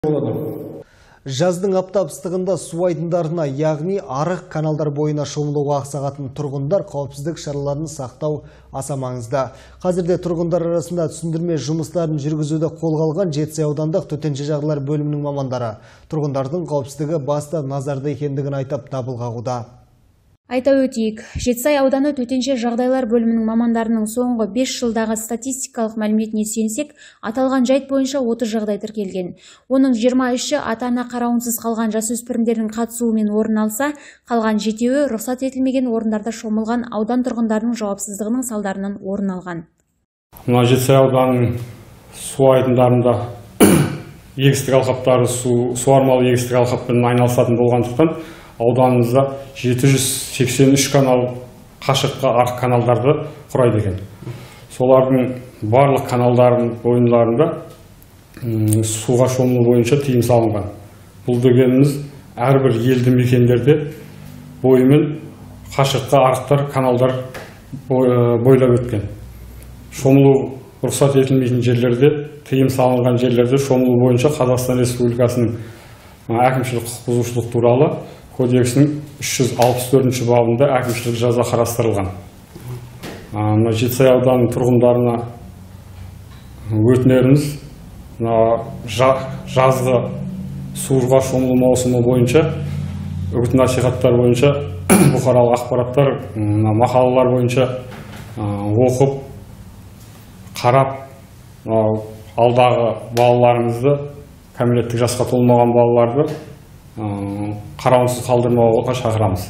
Жаздың аптап ыстығында су айдындарына, яғни арық каналдар бойына шомылуға ақсағатын тұрғындар қауіпсіздік шараларын сақтау аса маңызды. Қазірде тұрғындар арасында түсіндірме жұмыстарын жүргізуді қолға алған Жетісай аудандық төтенше жағдайлар бөлімінің мамандары тұрғындардың қауіпсіздігі басты назарда екендігін айтып дабыл қағуда. Айта өтейік, Жетісай ауданы төтенше жағдайлар бөлімінің мамандарының соңғы 5 жылдағы статистикалық мәліметіне сүйенсек, аталған жайт бойынша 30 жағдай тіркелген. Оның 23-і ата-ана қарауынсыз қалған жасөспірімдердің қатысуымен орын алса, қалған 7-і рұқсат етілмеген орындарда шомылған аудан тұрғындарының жауапсыздығының салдарынан орын алған. Мына Жетісай ауданының су айдындарында егістік алқаптары суармалы егістік алқаппен айналысатын болғандықтан ауданымызда 783 канал қашықтыққа арық каналдарды құрайды екен. Солардың барлық каналдардың бойындарында суға шомылу бойынша тыйым салынған. Бұл дегеніміз әрбір елді мекендерде бойымен қашықтыққа арықтар каналдар бойлап өткен. Шомылу рұқсат етілмейтін жерлерде, тыйым салынған жерлерде шомылу бойынша Қазақстан Республикасының әкімшілік құқық бұзушылық туралы кодексінің 364 бабында әкімшілік жаза қарастырылған. Жетісай ауданының тұрғындарына өтінеріміз, жазғы суға шомылу маусымы бойынша үгіт-насихаттар бойынша бұқаралық ақпараттар, мақалалар бойынша оқып, қарап, алдағы балаларымызды, кәмелеттік жасқа толмаған балаларды қарауынсыз қалдырмауға шақырамыз.